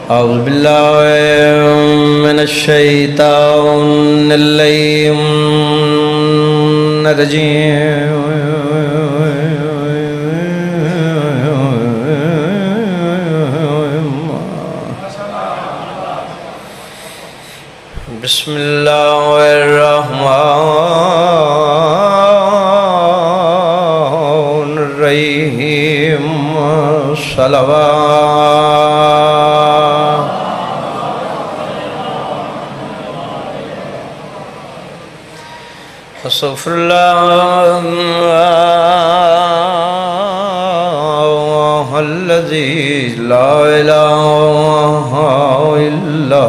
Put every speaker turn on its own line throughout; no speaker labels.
أعوذ بالله من الشيطان الرجيم بسم الله الرحمن الرحيم صلوات استغفر الله الذي لا إله إلا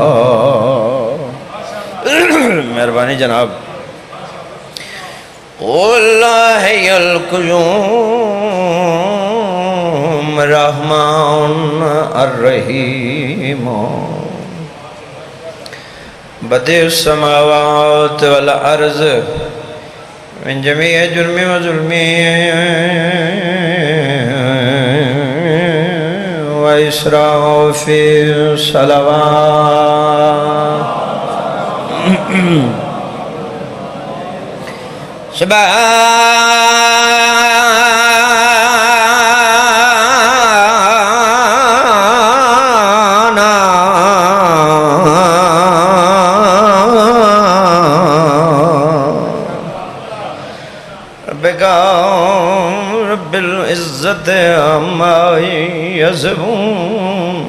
مہربانی جناب اللہ حی القیوم رحمان الرحیم بدیع السماوات والارض من جمیع جرمی و ظلمی و اسرافی صلوات سبحان ربک رب العزت عما یصفون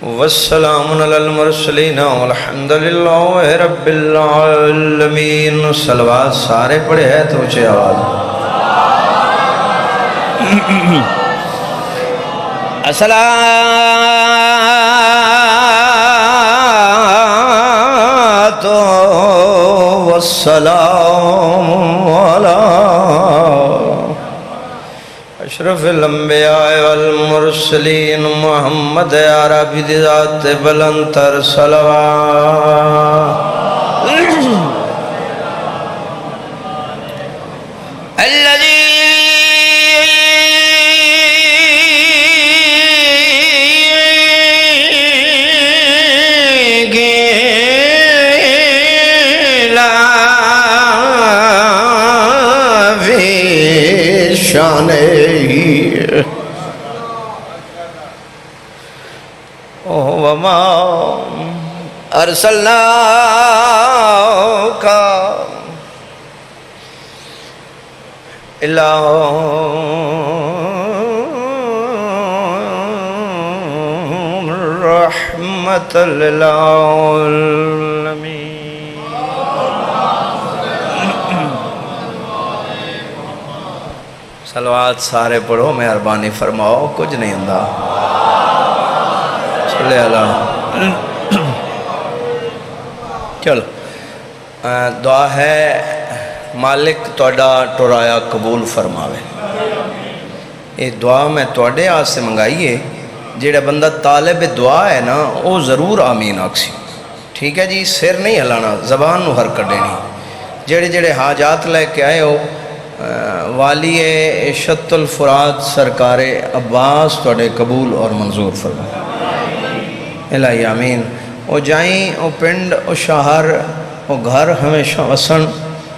والسلام علی المرسلین والحمد للہ رب العالمین صلوات سارے پڑھے ہیں تو اچھے آواز الصلاة والسلام علی اشرف الانبیاء والمرسلین محمد عربی ذات بلندتر صلوات الذي قيل في شانه وما أرسلناك إلا رحمة للعالمين صلوات سارے پڑھو مہربانی فرماؤ کچھ نہیں ہوندا صلی اللہ چلو دعا ہے مالک توڑا ٹورایا قبول فرماوے یہ دعا میں توڑے آج سے منگائیے جیڑا بندہ طالب دعا ہے نا وہ ضرور آمین آکسی ٹھیک ہے جی سر نہیں ہلانا زبان نو حرکت دینی جیڑے جیڑے حاجات لے کے آئے ہو والی عشت الفرات سرکار عباس توڑے قبول اور منظور فرمائے الہی آمین او جائیں او پنڈ او شہر او گھر ہمیشہ وسن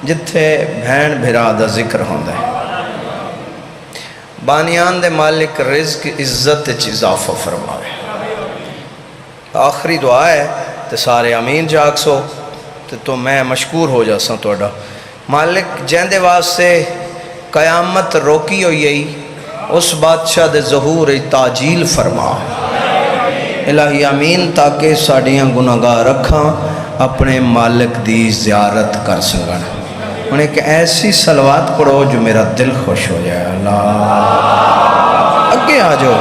جتھے بھین بھرا دا ذکر ہوندہ ہے بانیان دے مالک رزق عزت اضافہ فرمائے آخری دعا ہے تے سارے امین جاگ سو تو میں مشکور ہو جاسا توڑا مالک جیندے واسطے قیامت روکی ہوئی اس بادشاہ دے ظہور تاجیل فرما الہی آمین تاکہ ساڑیاں گناہگار رکھاں اپنے مالک دی زیارت کر سکن انہیں کہ ایسی صلوات پڑھو جو میرا دل خوش ہو جائے اللہ اگے آ جاؤ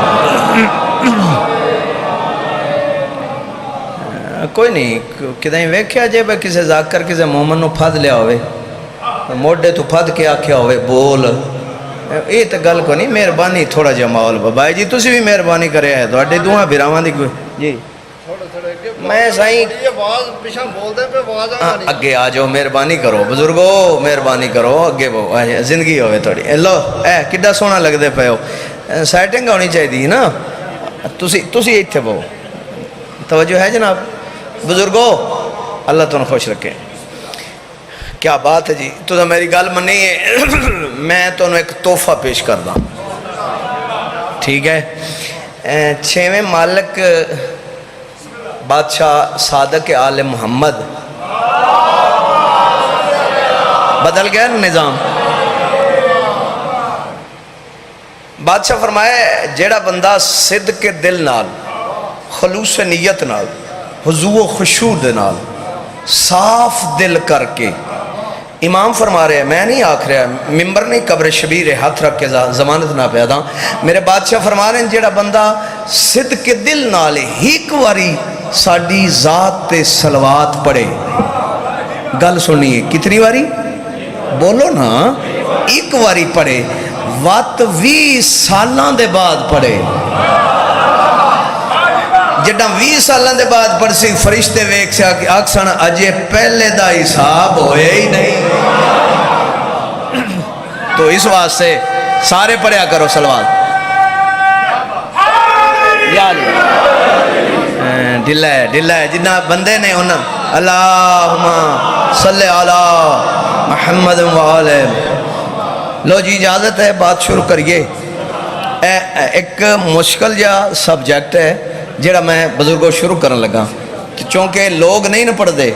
کوئی نہیں کدھیں ویکھیا جے بے کسے ذاکر کسے مومن نو پھد لیا ہوئے موڑے تو پھد کے آکھیا ہوئے بول یہ تو گل کو نہیں مہربانی تھوڑا جا ماحول بھائی جی تسی بھی مہربانی کرے ہے تو اڈے دعا بھراواں دی کوئی جی میں سائیں اگے آ جاؤ مہربانی کرو بزرگو مہربانی کرو اگے زندگی ہوئے تھوڑی لو اے کڈا سونا لگ دے پے ہو سیٹنگ ہونی چاہیے نا تسی ایتھے بہو. توجہ ہے جناب بزرگو, اللہ تمہیں خوش رکھے. کیا بات ہے جی, تو میری گل منی ہے. میں تمہیں ایک تحفہ پیش کردا, ٹھیک ہے. 6ویں مالک بادشاہ صادق آل محمد, بدل گیا نظام. بادشاہ فرمایا جیڑا بندہ صدق کے دل نال, خلوص نیت نال, حضور و خشوع دے نال, صاف دل کر کے, امام فرما رہے ہیں, میں نہیں آکھ رہا, ممبر نہیں, قبر شبیر ہاتھ رکھ کے ضمانت نہ پیدا. میرے بادشاہ فرما رہے ہیں جیڑا بندہ صدق کے دل نال ایک واری ساڈی ذات تے صلوات پڑھے. گل سنیے, کتنی واری بولو نا, ایک واری پڑھے, وقت 20 سالاں دے بعد پڑھے. جڈا 20 سالاں دے بعد پڑھ سی, فرشتے ویک سے آکسن اجے پہلے دا حساب ہوئے ہی نہیں. تو اس واسطے سارے پڑھیا کرو صلوات. یا ڈلہ ہے جنہ بندے نے انہاں اللہم صلی علی محمد وآلہ. لو جی اجازت ہے, بات شروع کریے. ایک مشکل جا سبجیکٹ ہے جڑا میں بزرگوں شروع کرنے لگا, چونکہ لوگ نہیں نہ پڑھ دے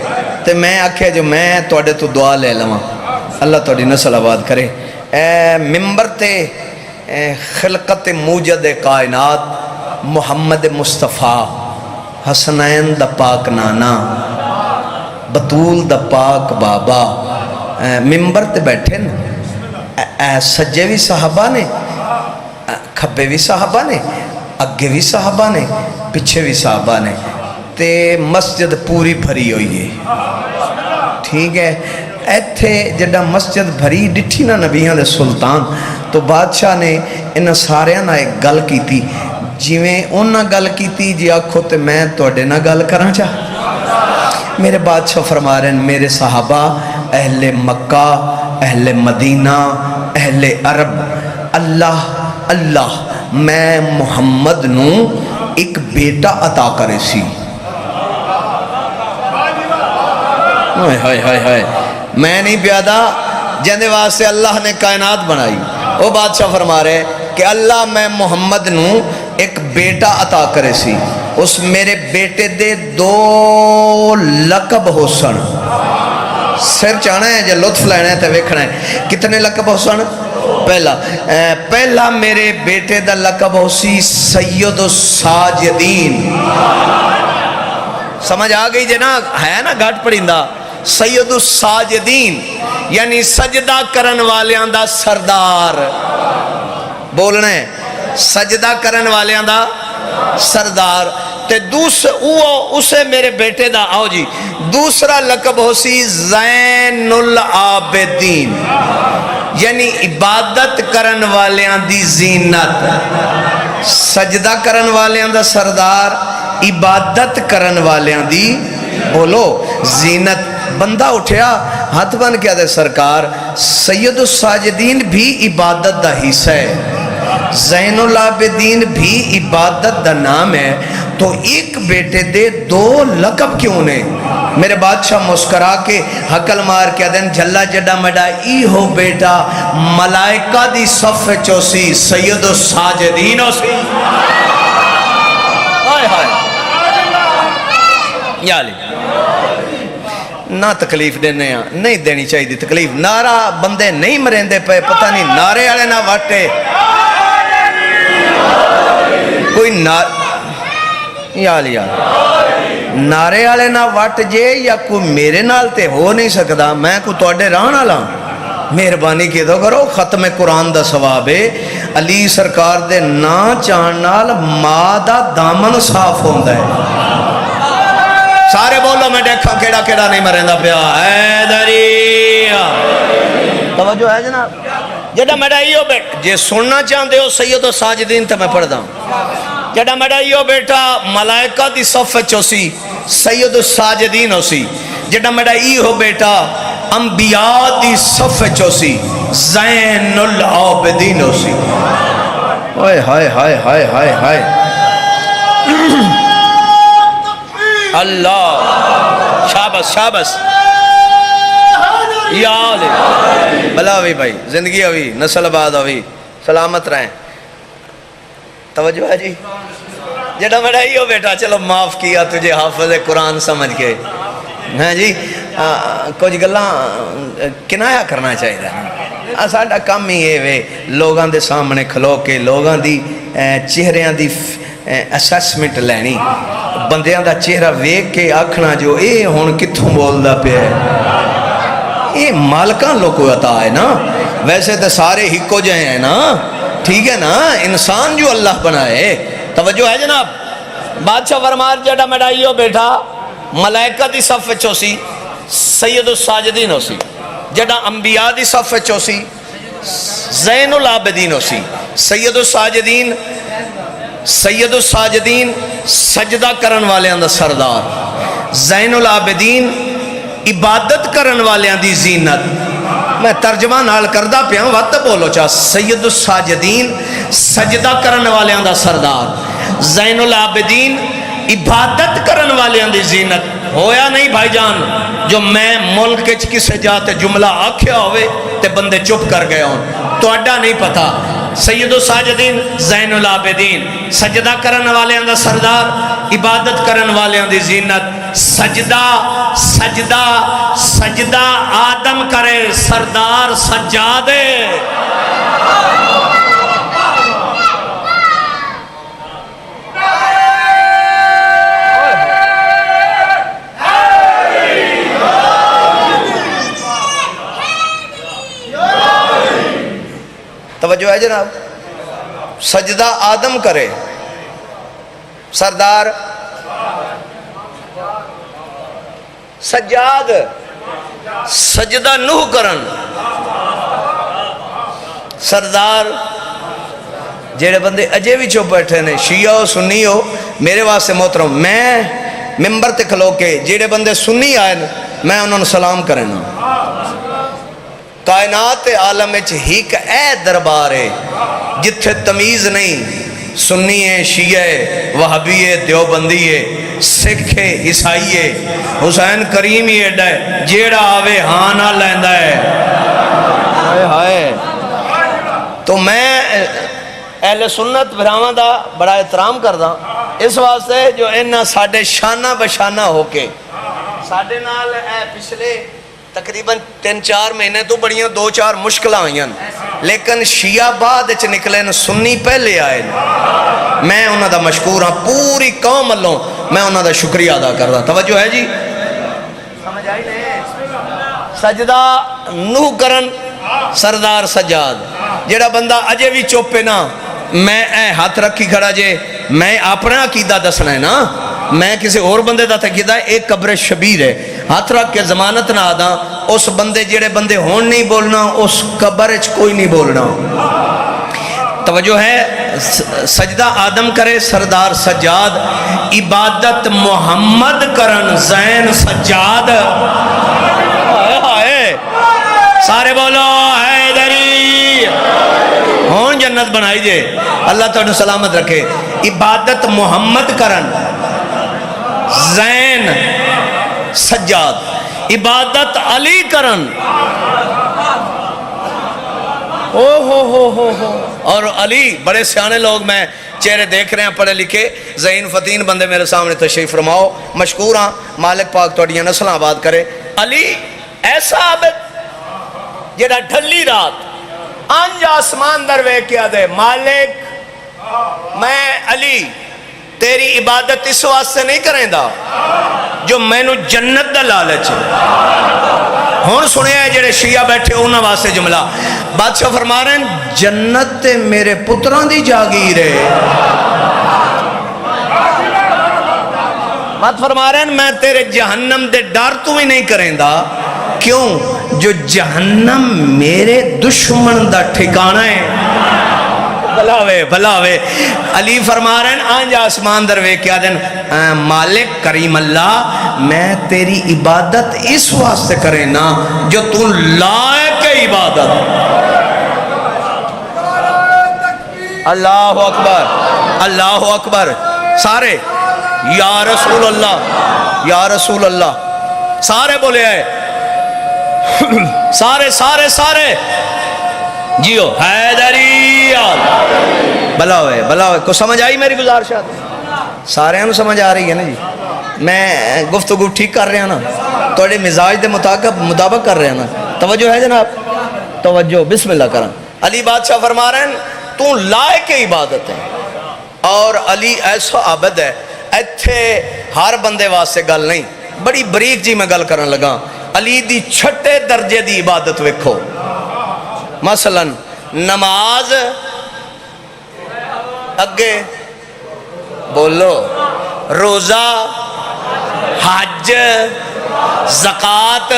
تو میں آکھے جو میں توڑے تو دعا لے لواں, اللہ توڑی نسل آباد کرے. ممبر تے خلقت موجد کائنات محمد مصطفیٰ, حسنین دا پاک نانا, بطول دا پاک بابا ممبر تے بیٹھے نا. سجے بھی صحابہ نے, کھبے بھی صحابہ نے, اگے بھی صحابہ نے, پچھے بھی صحابہ نے, تے مسجد پوری بھری ہوئی ہے. ٹھیک ہے, ایتھے جڑا مسجد بھری ڈٹھی نا نبیان دے سلطان, تو بادشاہ نے انہاں ساریاں نہ ایک گل کی تھی, جیویں انہاں گل کی تھی جی آکھو تے میں توڑے نہ گل کرنا چاہ. میرے بادشاہ فرما رہے ہیں میرے صحابہ, اہل مکہ, اہل مدینہ, اہل عرب, اللہ اللہ میں محمد نو ایک بیٹا عطا کرے سی. میں نہیں پیادا جندے واسطے اللہ نے کائنات بنائی. وہ بادشاہ فرما رہے کہ اللہ میں محمد نو ایک بیٹا عطا کرے سی. اس میرے بیٹے دے 2 لقب ہو سن. سر چاہنا ہے جو لطف لینا ہے تو ویکھنا ہے کتنے لقب ہو سن. پہلا میرے بیٹے دا لقب ہو سی سید الساجدین. سمجھ آ گئی جناب, ہے نا گھٹ پڑھیندہ. سید الساجدین یعنی سجدہ کرن والیاں دا سردار. بولنا ہے سجدہ کرن والیاں دا سردار. تے اسے میرے بیٹے دا آؤ جی دوسرا لقب ہو سی زین العابدین, یعنی عبادت کرن والیاں دی زینت. سجدہ کرن والیاں دا سردار, عبادت کرن والیاں دی بولو زینت. بندہ اٹھیا ہاتھ بن کیا دے سرکار, سید الساجدین بھی عبادت دا حصہ ہے, زین العابدین بھی عبادت دا نام ہے, تو ایک بیٹے دے 2 لقب کیوں نے. میرے بادشاہ مسکرا کے حقل مار کیا دیں جھلا جڑا مڈا ای ہو بیٹا ملائکہ دی صف چوسی سید الساجدین ہو سی. ہائے ہائے یا علی نہ تکلیف دینے ہیں, نہیں دینی چاہیے دی تکلیف. نعرہ بندے نہیں مرندے پہ, پتہ نہیں نعرے والے نہ واٹے کوئی یا علی نعرے والے نہ وٹ جے یا کوئی میرے نال تے ہو نہیں سکتا. میں کوئی توڑے رہن والا, مہربانی کی دو کرو. ختم قرآن دا ثواب ہے. علی سرکار دے نا چاہن نال ماں دا دامن صاف ہوندا ہے. سارے بولو میں دیکھا کیڑا کیڑا نہیں مریندا پیا. حیدری توجہ ہے جناب. جڑا میڈا ایو بیٹا جے سننا چاہندے ہو سید الساجدین تے میں پڑھدا ہوں. جڑا میڈا ایو بیٹا ملائکہ دی صف چوسی سید الساجدین ہو سی. جڑا میڈا ایو بیٹا انبیاء دی صف چوسی زین العابدین ہو سی. ہائے ہائے ہائے ہائے ہائے ہائے اللہ شابس شابس یا بلا ہوئی بھائی، زندگی ہوئی، نسل آباد ہوئی، سلامت رہیں. توجہ ہے جی؟ جڑا مڑائی ہو بیٹا، چلو معاف کیا تجھے حافظ قرآن سمجھ کے. ہاں جی، کچھ گلاں کنایا کرنا چاہیے. ساڈا کام ہی یہ وے لوگاں دے سامنے کھلو کے لوگاں دی چہریاں دی اسیسمنٹ لینی، بندیاں دا چہرہ ویکھ کے آکھنا جو اے ہن کتھوں بولدا پیا ہے. یہ مالکاں لوگوں عطا ہے نا، ویسے تو سارے ہکو جائے ہیں نا، ٹھیک ہے نا، انسان جو اللہ بنائے. توجہ ہے جناب؟ بادشاہ فرمار جڑا مڈائیو بیٹھا ملائکہ دی صف وچوں سی سید الساجدین ہو سی، جڑا انبیاء دی صف وچوں سی زین العابدین ہو سی. سید الساجدین، سید الساجدین سجدہ کرن والیاں دا سردار، زین العابدین عبادت کرن والیاں دی زینت. میں ترجمہ نال کردہ پیا وقت بولو چاہ. سید الساجدین سجدہ کرن والیاں دا سردار، زین العابدین عبادت کرن والیاں دی زینت. ہویا نہیں بھائی جان جو میں ملک کسے جاتے جملہ آکھیا ہوئے تے بندے چپ کر گئے ہوں، تو اڈا نہیں پتا. سید الساجدین زین العابدین سجدہ کرن والیاں دا سردار، عبادت کرن والیاں دی زینت. سجدہ سجدہ سجدہ آدم کرے سردار سجادے. توجہ ہے جناب؟ سجدہ آدم کرے سردار سجاد، سجدہ نوح کرن سردار. جیڑے بندے اجے بھی چپ بیٹھے نے، شیعہ ہو سنی ہو، میرے واسطے محترم میں ممبر تے کھلو کے جیڑے بندے سنی آئے میں انہوں نے سلام کرنا. کائنات عالم ہیک اے دربار ہے جتھے تمیز نہیں، سنی ہے، شیعہ ہے، وہابی ہے، دیوبندی ہے، سکھ ہے، عیسائی ہے، حسین کریم ہی ایڈا ہے، جیڑا آوے ہاں نہ لیندہ ہے. تو میں اہل سنت بھراواں دا بڑا احترام کردہ اس واسطے جو انہاں ساڑھے شانہ بشانہ ہو کے ساڑھے نال پچھلے تقریباً 3-4 مہینے تو بڑیاں 2-4 مشکلہ ہوئیں، لیکن شیعہ بعد اچھ نکلے سنی پہلے آئے. میں انہاں دا مشکور ہاں، پوری قوم اللہ میں انہاں دا شکریہ ادا کر رہا. توجہ ہے جی؟ سمجھ آئی نہیں؟ سجدہ نوح کرن سردار سجاد. جیڑا بندہ اجے بھی چوپے نا، میں اے ہاتھ رکھی کھڑا جے، میں اپنا عقیدہ دسنا ہے نا، میں کسی اور بندے دا عقیدہ ایک قبر شبیر ہے، ہاتھ رکھ کے ضمانت نہ آدھا اس بندے جیڑے بندے ہون نہیں بولنا، اس قبر اچ کوئی نہیں بولنا. توجہ ہے؟ سجدہ آدم کرے سردار سجاد، عبادت محمد کرن زین سجاد. سارے بولو حیدری. ہون جنت بنائی جے، اللہ تعالیٰ سلامت رکھے. عبادت محمد کرن زین سجاد، عبادت علی کرن. اور علی بڑے سیانے لوگ میں چہرے دیکھ رہے ہیں پڑھے لکھے ذہین فتین بندے میرے سامنے تشریف فرماؤ. مشکور ہاں، مالک پاک توڑیاں نسل آباد کرے. علی ایسا عابد جیڑا ڈھلی رات انج آسمان دروے کیا دے، مالک میں علی تیری عبادت اس واسطے نہیں کریں دا جو میں نو جنت دا لالچ ہے. ہون سنے ہیں جڑے شیعہ بیٹھے انہاں واسطے جملہ. بادشاہ فرما رہے ہیں جنت تے میرے پتران دی جاگیر ہے. بات فرما رہے ہیں میں تیرے جہنم دے ڈر تو ہی نہیں کریں دا. کیوں؟ جو جہنم میرے دشمن دا ٹھکانہ ہے. بلاوے بلاوے. علی فرما رہے ہیں آنج آسمان دروے کیا دن مالک کریم اللہ میں تیری عبادت اس واسطے کریں نا جو تو لائق عبادت. اللہ اکبر اللہ اکبر. سارے یا رسول اللہ، یا رسول اللہ. سارے بولے آئے، سارے سارے سارے جیو حیدری. بلا ہوئے بلا ہوئے. کو سمجھ آئی میری گزارشات؟ سارے ہم سمجھ آ رہی ہے نا جی؟ میں گفتگو ٹھیک کر رہے ہیں نا؟ توڑے مزاج دے مطابق کر رہے ہیں نا؟ توجہ ہے جناب؟ توجہ. بسم اللہ کریں. علی بادشاہ فرما رہے ہیں تو لائق عبادت ہے، اور علی ایسا عابد ہے. ایتھے ہر بندے واسطے گل نہیں، بڑی بریک جی میں گل کرن لگا. علی دی چھٹے درجے دی عبادت ویکھو. مثلا نماز اگے بولو، روزہ، حج، زکوٰۃ،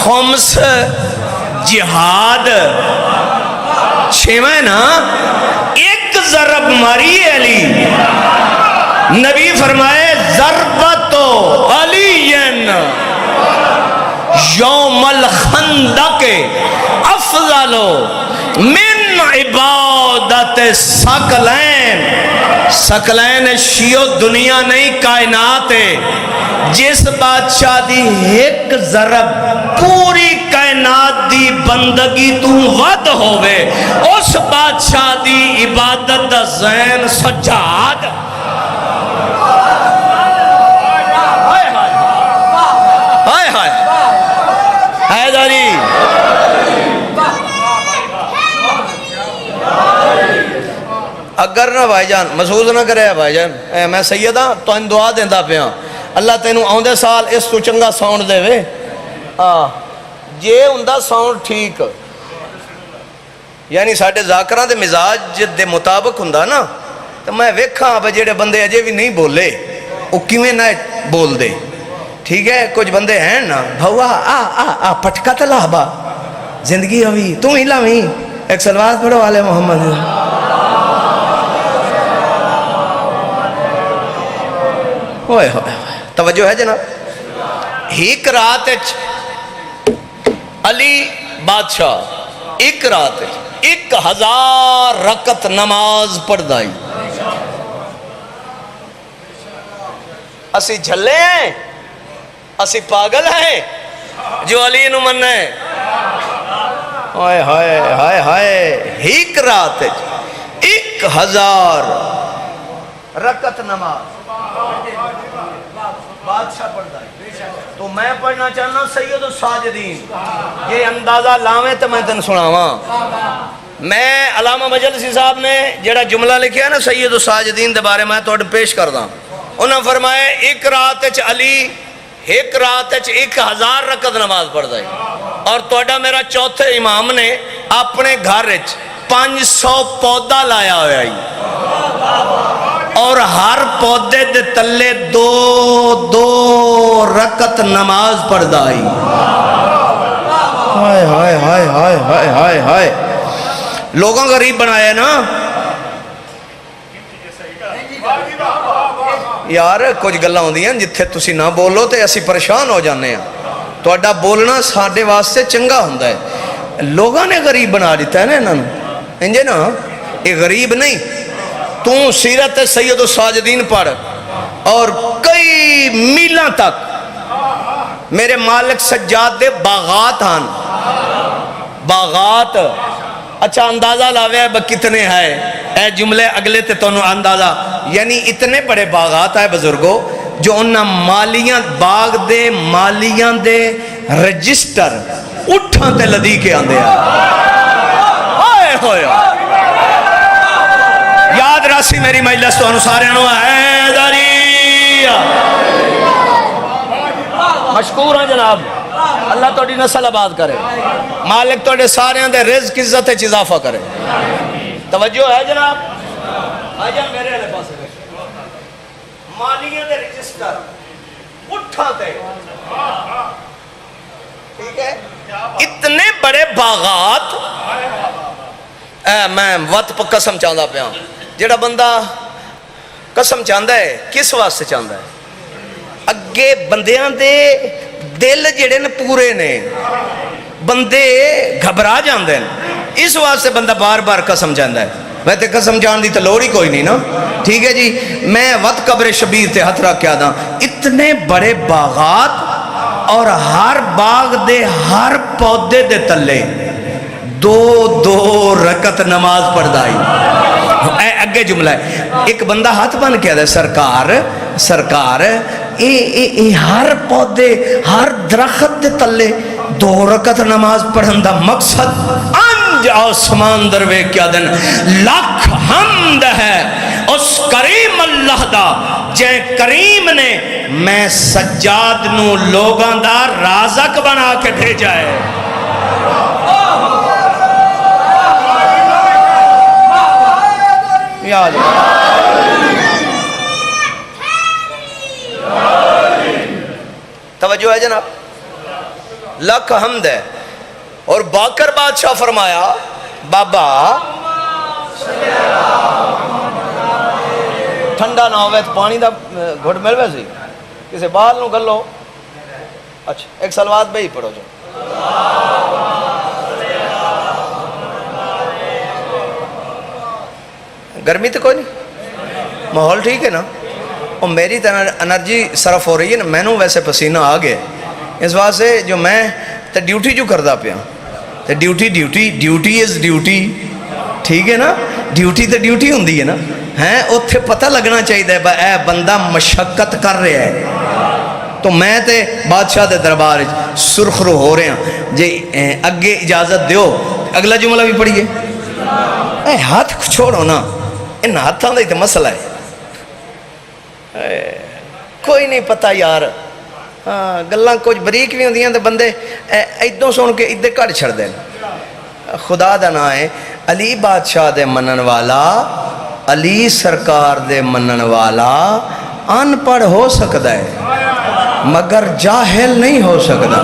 خمس، جہاد. چھویں نا ایک ضرب ماری علی. نبی فرمائے ضربتو علی یوم الخندق افضل من عبادت ثقلین. ثقلین شیو دنیا نہیں کائنات ہے. جس بادشاہ دی ایک ضرب پوری کائنات دی بندگی تو ود ہوئے، اس بادشاہ دی عبادت دا ذہن سجاد. ہائے ہائے حیدری. اگر نہ بھائی جان محسوس نہ کرے بھائی جان میں سیدہ تو ان دعا دیندہ پہ ہاں اللہ تینوں آؤندے سال اس تو چنگا ساؤنڈ دے وے. جے اندہ ساؤنڈ ٹھیک یعنی ساڑھے ذاکران دے مزاج دے مطابق ہندہ نا تو میں ویکھاں اب جیڑے بندے اجے بھی نہیں بولے وہ کیویں نہ بول دے. ٹھیک ہے کچھ بندے ہیں نا بھوا آ پٹکا تلا با زندگی ہوئی تم ہی لاویں ایک سلوات پڑھو والے محمد. ہوئے ہوئے توجہ ہے جناب. ایک رات علی بادشاہ ایک رات 1000 رکعت نماز پڑھ دائی. اسی جھلے ہیں، اسی پاگل ہیں جو علی نو مننے. ہائے ہائے ہائے ہائے. ایک رات 1000 رکعت نماز بادشاہ پڑھ دائی. تو میں پڑھنا چاہنا سید الساجدین. یہ اندازہ لاویں تو میں تن سناواں. میں علامہ مجلسی صاحب نے جڑا جملہ لکھیا نا سید الساجدین دے بارے میں توڑ پیش کرداں. انہوں نے فرمایا ایک رات علی ایک رات 1000 رکعت نماز پڑھ دائی. اور توڑا میرا چوتھے امام نے اپنے گھر 500 پودا لایا ہویا ہی اور ہر پودے دے تلے 2 رکعت نماز پڑھ دائی. ہائے ہائے ہائے ہائے ہائے ہائے ہائے. لوگوں غریب بنایا نا یار. کچھ گلاں ہوندی ہیں جتھے تسی نہ بولو تے اسی پریشان ہو جانے ہیں. تو اڈا بولنا ساڑھے واسطے چنگا ہوندہ ہے. لوگوں نے غریب بنا دیتا ہے نا انہوں انجھے نا. یہ غریب نہیں. تو سیرت سید الساجدین پڑھ اور کئی میلہ تک میرے مالک سجاد دے باغات ہاں. باغات اچھا اندازہ لاوے کتنے ہیں اے جملے اگلے تے تو اندازہ یعنی اتنے بڑے باغات آئے بزرگوں جو انہاں مالیاں باغ دے مالیاں دے رجسٹر اٹھاں تے لدی کے آندے ہیں. ہوئے ہوئے یاد راسی میری مجلس تو انسارے انہوں حیدری. مشکور ہیں جناب. اللہ توڑی نسل آباد کرے. مالک توڑے سارے اندے رزق عزت اضافہ کرے. توجہ ہے جناب. آجا میرے علیہ پاس ہے مالیاں دے رجسٹر اٹھا تے. ٹھیک ہے اتنے بڑے باغات. میں وقت پر قسم چاہتا پہ ہوں. جڑا بندہ قسم چاہتا ہے کس واسطے چاہتا ہے؟ اگے بندیاں دے دل جڑے نے پورے نے بندے گھبرا جاندے ہیں اس واسطے بندہ بار بار قسم چاہتا ہے. میں تے قسم جان دی تو لوڑ ہی کوئی نہیں نا. ٹھیک ہے جی. میں وقت قبر شبیر تے ہاتھ رکھ کے آدھا اتنے بڑے باغات اور ہر باغ دے ہر پودے دے تلے دو رکعت نماز پڑھدائی. اے اگے جملہ ہے. ایک بندہ ہاتھ بن کے آدھا سرکار اے ہر پودے ہر درخت دے تلے 2 رکعت نماز پڑھن دا مقصد انج آسمان دروے کیا دن لاکھ حمد ہے اس کریم اللہ دا جے کریم نے میں سجاد نو لوگاں دا رازق بنا کے بھیجا ہے. یا توجہ ہے جناب. لاکھ حمد ہے. اور باقر بادشاہ فرمایا بابا ٹھنڈا نہ ہوئے تو پانی دا گھٹ مل ویسی کسے بال نو گل لو. اچھا ایک سلوات بھئی پڑھو جو. گرمی تو کوئی نہیں, ماحول ٹھیک ہے نا. اور میری انرجی صرف ہو رہی ہے نا, میں نو ویسے پسینہ آ گیا اس واسطے جو میں تے ڈیوٹی جو کردہ پیا تے ڈیوٹی از ڈیوٹی. ٹھیک ہے نا, ڈیوٹی تے ڈیوٹی ہوندی ہے نا. ہیں اتھے پتہ لگنا چاہیے اے بندہ مشقت کر رہا ہے. تو میں تے بادشاہ دے دربار سرخرو ہو رہے ہیں جی. اگے اجازت دیو اگلا جملہ بھی پڑھیے. اے ہاتھ چھوڑو نا, ان ہاتھاں دا ہی تے مسئلہ ہے. کوئی نہیں پتہ یار. گلاں کچھ بریک بھی ہوندیاں تے بندے ایدوں سن کے ادھے کٹ چھڑ دیں. خدا دا نا ہے علی بادشاہ دے منن والا, علی سرکار دے منن والا ان پڑھ ہو سکتا ہے مگر جاہل نہیں ہو سکتا.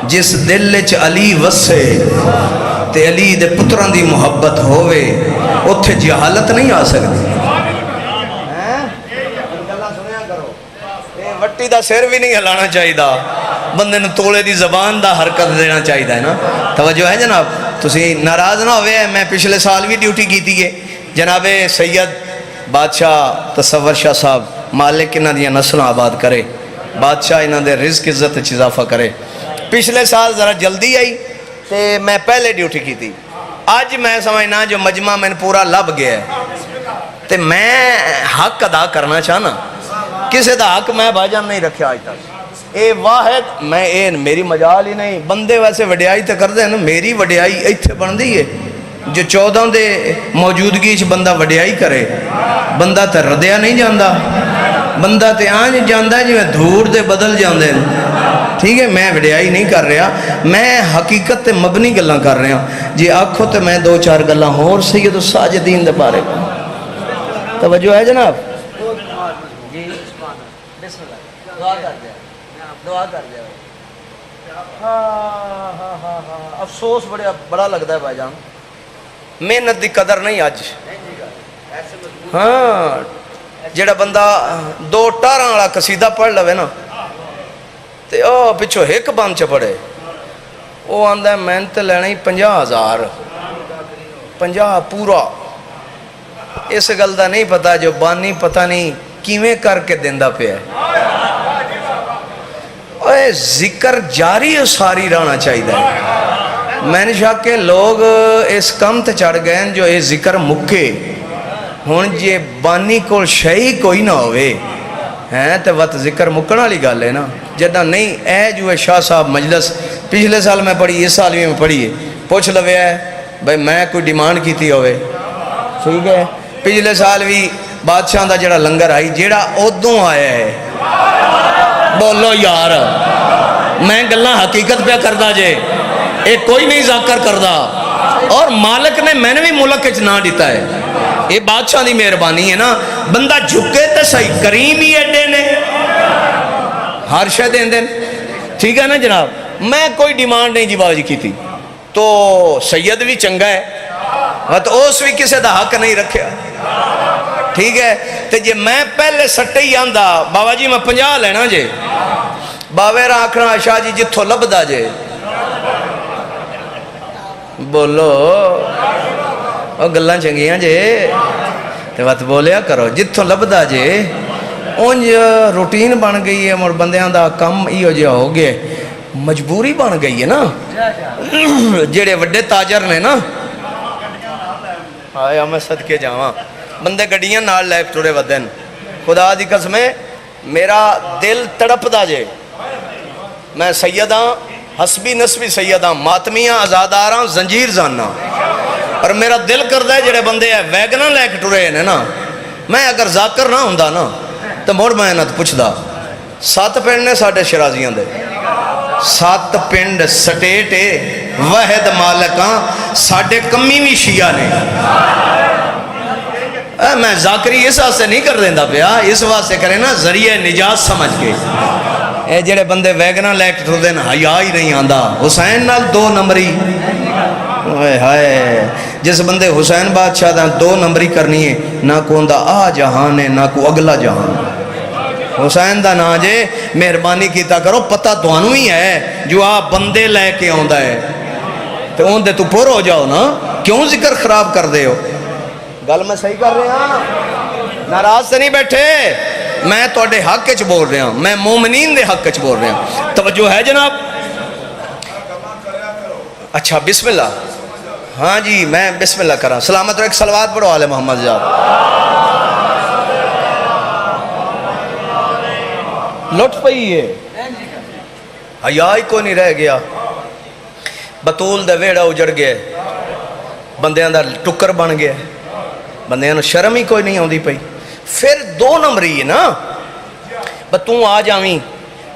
جس دل وچ علی وسے تے علی دے پتران دی محبت ہووے اتھے جہالت نہیں آ سکتی. وٹی دا سر بھی نہیں ہلانا چاہیے, بندے نے تولے دی زبان دا حرکت دینا چاہیے ہے نا. توجہ ہے جناب. تسی ناراض نہ ہوئے. میں پچھلے سال بھی ڈیوٹی کی تھی ہے جناب سید بادشاہ تصور شاہ صاحب, مالک انہاں دیاں نسلیں آباد کرے, بادشاہ انہاں دے رزق عزت وچ اضافہ کرے. پچھلے سال ذرا جلدی آئی تے میں پہلے ڈیوٹی کی تھی. آج میں سمجھنا جو مجمع میں پورا لب گیا ہے تے میں حق ادا کرنا چاہنا. کسے دا حق میں بھائی جان نہیں رکھے آج تک. اے واحد میں اے میری مجال ہی نہیں. بندے ویسے وڈیائی تے کر دیں نا, میری وڈیائی ایتھے بن دی ہے جو 14 دے موجودگی چ بندہ وڈیائی کرے. بندہ تے ردیا نہیں جاندہ, بندہ تے آنج جاندہ جی میں دھور دے بدل جاندے. ٹھیک ہے, میں وڈیائی نہیں کر رہا, میں حقیقت تے مبنی گلاں کر رہا جی. آنکھوں تے میں 2-4 گلاں اور سید الساجدین دے بارے کو. توجہ ہے جناب. دعا کر دیا. افسوس بڑا لگتا ہے بھائی جان, محنت دی قدر نہیں آج. ہاں جڑا بندہ 2 ٹاراں والا قصیدہ پڑھ لوے نا تے او پچھو ایک بند چ پڑے, وہ آندا ہے میں تے لینا ہی 50,000 50 پورا. اس گل دا نہیں پتا جو بانی پتہ نہیں کیویں کر کے دیندا پیا ہے. اے ذکر جاری و ساری رہنا چاہیے. میں نے شاک کہ لوگ اس کم تے چڑھ گئے جو اے ذکر مکے ہون جے بانی کو شئی کوئی نہ ہوئے ہیں تے وقت ذکر مکنا لی گال ہے نا. جدہ نہیں اے جو شاہ صاحب مجلس پچھلے سال میں پڑھی, اس سال بھی میں پڑھی ہے, پوچھ لوے ہے بھئی میں کوئی ڈیمانڈ کی تھی ہوئے. ٹھیک ہے, پچھلے سال بھی بادشاہ دا جڑا لنگر آئی جڑا ادوں آیا ہے. بولو یار, میں گلنا حقیقت پہ کردہ جے, ایک کوئی نہیں ذاکر کردہ. اور مالک نے میں نے بھی ملک اچھ نہ دیتا ہے. یہ بادشاہ دی مہربانی ہے نا. بندہ جھکے تے صحیح کریم ہی ایڈے نے ہر شے دین دین. ٹھیک ہے نا جناب. میں کوئی ڈیمانڈ نہیں جی باجی کی تھی تو سید بھی چنگا ہے تو اس بھی کسے دا حق نہیں رکھیا. ٹھیک ہے, تے جے میں پہلے سٹے ہی آندہ بابا جی میں 50 لینا جے, باوے راکھنا شاہ جی جتھو لبدا جے. بولو وہ گلاں چنگیاں جے تے وت بولیا کرو جتھوں لبدا جے اونج روٹین بن گئی ہے اور بندیاں دا کم ایو جہا ہو گیا مجبوری بن گئی ہے نا جڑے وڈے تاجر نے نا آیا میں صدقے جاواں بندے گڈیاں نال لے ٹرے ودن خدا دی قسم میرا دل تڑپدا جے میں سیداں حسبی نسبی سیداں ماتمیاں آزاداراں زنجیر زانا اور میرا دل کردہ ہے جڑے بندے ہیں ویگناں لے کے ٹرے ہیں نا میں اگر ذاکر نہ ہوندا نا تو مڑ میں نہ پوچھدا 7 پنڈ نے ساڈے شرازیاں دے 7 پنڈ سٹیٹ واحد مالکاں ساڈے کمی بھی شیعہ نے میں ذاکری اس واسطے نہیں کر دیندا پیا اس واسطے کرے نا ذریعہ نجات سمجھ کے اے جڑے بندے ویگناں لے کے ٹردے نا حیا ہی نہیں آندا حسین نال 2 نمبری ہائے جس بندے حسین بادشاہ دا 2 نمبری کرنی ہے نہ کو دا آ جہان ہے نہ کو اگلا جہان حسین دا نا جے مہربانی کیتا کرو پتہ توانوں ہی ہے جو آپ بندے لے کے آندا ہے تو ان دے تو پور ہو جاؤ نا کیوں ذکر خراب کر دے ہو گل میں صحیح کر رہا ہاں ناراض سے نہیں بیٹھے میں توڑے حق کچھ بول رہا ہوں میں مومنین دے حق کچھ بول رہا ہوں توجہ ہے جناب اچھا بسم اللہ ہاں جی میں بسم اللہ کر رہا ہوں سلامت رو ایک صلوات پڑھو آل محمد جاب لٹ پئی ہے حیا ہی کوئی نہیں رہ گیا بطول دے ویڑا اجڑ گئے بندیاں دا ٹکر بن گیا بندیاں نو شرم ہی کوئی نہیں ہوندی پئی پھر 2 نمبری ہے نا توں آ جاویں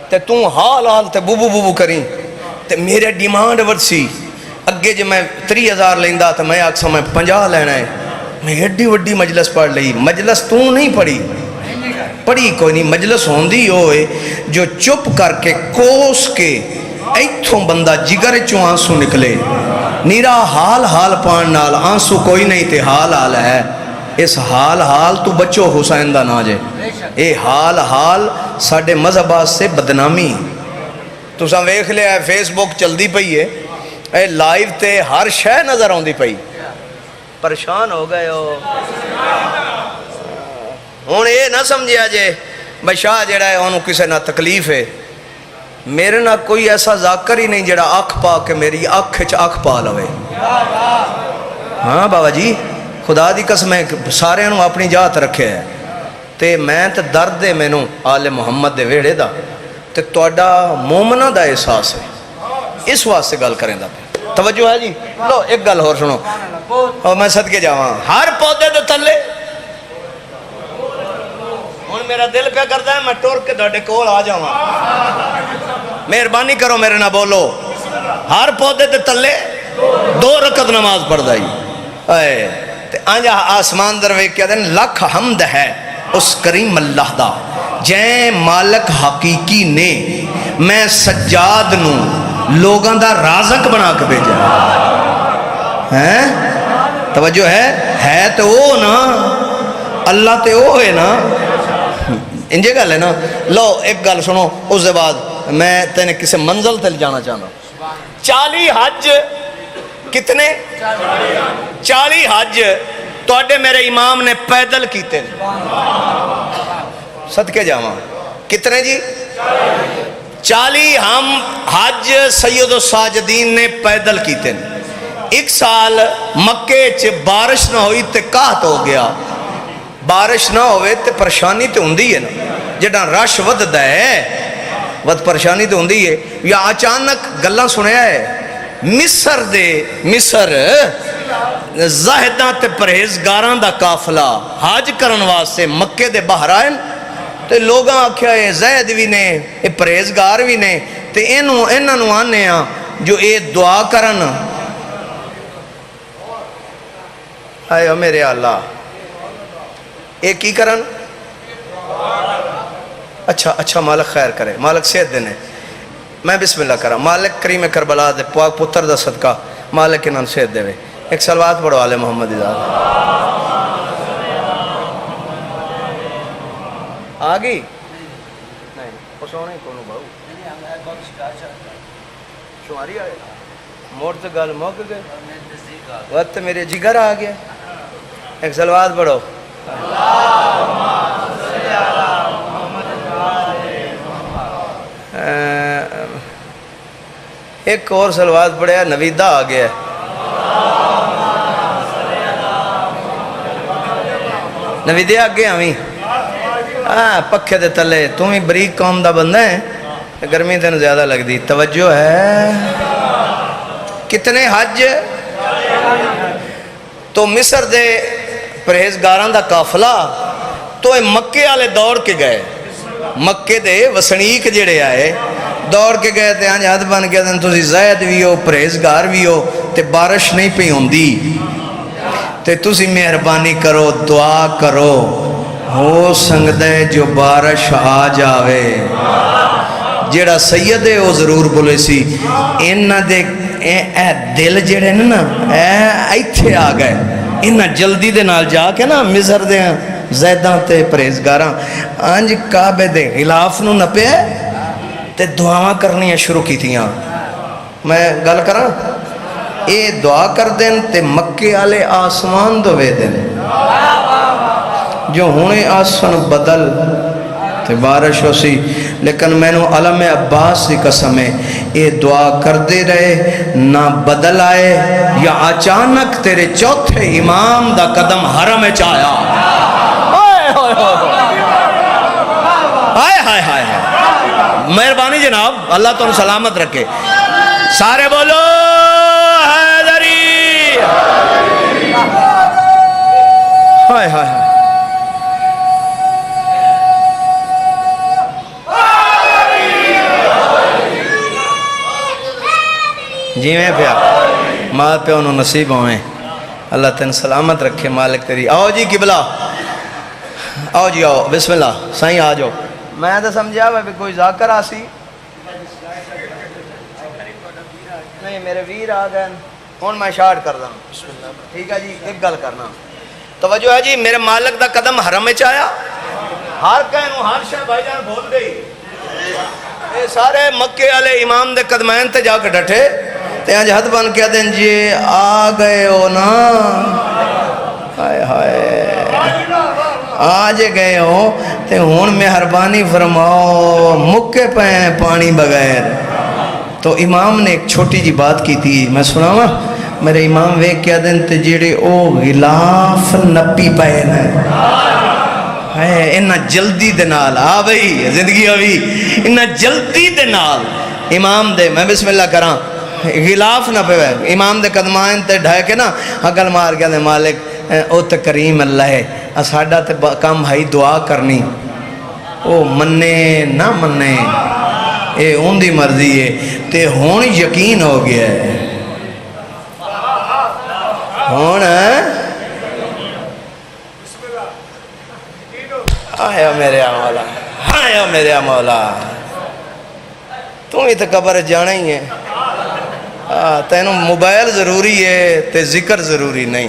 تے توں حال حال تے بو بو بو بو کریں تے میرے ڈیمانڈ ورسی اگے جو میں 30,000 لیندہ تو میں آکسا میں 50 لینا ہے میں ایڈی وڈی مجلس پڑھ لئی مجلس تو نہیں پڑھی پڑھی کوئی نہیں مجلس ہوندی ہوئے جو چپ کر کے کوس کے ایتھوں بندہ جگر چوں آنسو نکلے نیرا حال حال پان نال آنسو کوئی نہیں تے حال حال ہے اس حال حال تو بچو حسین دا نا جے اے حال حال ساڑھے مذہبات سے بدنامی تو ساں ویکھ لیا ہے فیس بک چل دی پئی ہے اے لائیو تے ہر شے نظر آن دی پئی پریشان ہو گئے ہو ہون اے نہ سمجھیا جے بھائی شاہ جڑا ہے انہوں کسے نہ تکلیف ہے میرے نہ کوئی ایسا ذاکر ہی نہیں جڑا آنکھ پا کے میری آنکھ آنکھ پا لوے ہاں بابا جی خدا دی قسم سارے انہوں اپنی جات رکھے ہے تے میں تے درد دے میں نوں آل محمد دے ویڑے دا تے توڑا مومنہ دا احساس ہے اس واسطے گل کریں دا توجہ ہے جی لو ایک گل اور سنو اور میں صدقے جاواں ہر پودے دے تلے ہن میرا دل پہ کرتا ہے میں ٹور کے ڈاڈے کول آ جاواں مہربانی کرو میرے نہ بولو ہر پودے دے تلے 2 رکعت نماز پڑھ دائی اے تے آنجا آسمان دروے کیا دیں لکھ حمد ہے اس کریم اللہ دا جائیں مالک حقیقی نے میں سجاد نوں لوگاں دا رازق بنا کے بھیجا توجہ ہے تو وہ نا اللہ تے وہ ہے نا انجے گل ہے نا لو ایک گل سنو اس دے بعد میں تینے کسے منزل تے جانا چاہنا 40 حج کتنے 40 حج توڑے میرے امام نے پیدل کیتے صدقے جاواں کتنے جی 40 ہم حج سید الساجدین نے پیدل کیتے ایک سال مکے چ بارش نہ ہوئی تے قحط ہو گیا بارش نہ ہوئے تے پریشانی تے ہوندی ہے نا جڑا رش وددا ہے ود پریشانی تے ہوندی ہے یا اچانک گلاں سنیا ہے مصر زاہداں تے پرہیزگاراں دا قافلہ حج کرن واسطے مکے دے باہر آئے تے لوگاں آکھیا اے زید بھی نے اے پرہیزگار بھی نے تے انہاں نوں آنے ہاں جو اے دعا کرن اے میرے اللہ اے کی کرن اچھا مالک خیر کرے مالک صحت دینے میں بسم اللہ کرا مالک کریم کربلا دے پاک پتر دا صدقہ مالک انہاں صحت دے وے ایک صلوات پڑھو آل محمد ازاد آگئی نہیں پسونے کونو بھاؤ شماری آئے مورت گل موک گئے وقت میرے جگر آ گیا ایک صلوات پڑھو. ایک اور صلوات پڑھیا نویدہ آ گیا ہے. نویدے آگے ہمیں پکھے دے تلے تم ہی بریک قوم دا بندہ ہے گرمی تین زیادہ لگ دی. توجہ ہے کتنے حج تو مصر دے پرہیزگاراں دا قافلہ تو مکے والے دوڑ کے گئے. مکے دے وسنیک جڑے آئے دوڑ کے گئے تے آنج ہاتھ بن کے دن تسی زائد بھی ہو پرہیزگار بھی ہو تے بارش نہیں پہ ہوندی تے تسی مہربانی کرو دعا کرو ہو سنگدے جو بارش آ جاوے. جیڑا سید ہے وہ ضرور بولے سی انہ دے اے دل جڑے نا ایتھے آ گئے انہ جلدی دے نال جا کے نا مصر دے زیداں تے پرہیزگاراں آنج کعبے دے غلاف نو نپے تے دعاواں کرنیاں شروع کی تھیاں. میں گل کراں اے دعا کر دیں تے مکے والے آسمان دوے دیں جو ہونے آسمان بدل تے بارش ہو سی. لیکن میں نو علم عباس دی قسم ہے اے دعا کر دے رہے نہ بدل آئے یا اچانک تیرے چوتھے امام دا قدم حرم چایا. ہائے ہائے ہائے مہربانی جناب اللہ تو سلامت رکھے. سارے بولو حیدری. ہائے ہائے جی میں پیا ماں پہ انہوں نصیب ہوئے اللہ تین سلامت رکھے مالک تیری. آؤ جی قبلہ آؤ جی آؤ بسم اللہ سائیں آ جاؤ. میں تو سمجھا بھی کوئی ذاکر آسی نہیں میرے ویر آ گئے ہون میں شارٹ کر دوں. ٹھیک ہے جی ایک گل کرنا توجہ ہے جی میرے مالک دا قدم حرم میں چایا ہر کہنوں ہر شاہ بھائی جان بھول گئی. اے سارے مکے والے امام دے قدمین تے جا کے ڈٹھے تے آج حد بن کے دیں جی آ گئے ہو نا ہائے ہائے آج گئے ہو تے ہون مہربانی فرماؤ مکے پہ پانی بغیر. تو امام نے ایک چھوٹی جی بات کی تھی میں سناواں. میرے امام ویک کیا دیں تے جیڑے او غلاف نپی پائے ہے انہ جلدی دے نال آ بھئی زندگی ہوئی انہ جلدی دے نال امام دے میں بسم اللہ کراں غلاف نہ پہ امام دے قدمائن تے ڈھائے کے نا حقل مار کے دے مالک او تے کریم اللہ ہے اساڑا تے کام بھائی دعا کرنی او مننے نہ مننے اے ان دی مرضی ہے تے ہون یقین ہو گیا ہے ہون آیا میرے مولا آیا میرے مولا تم ہی تو قبر جانا ہی ہے تینوں موبائل ضروری ہے تے ذکر ضروری نہیں.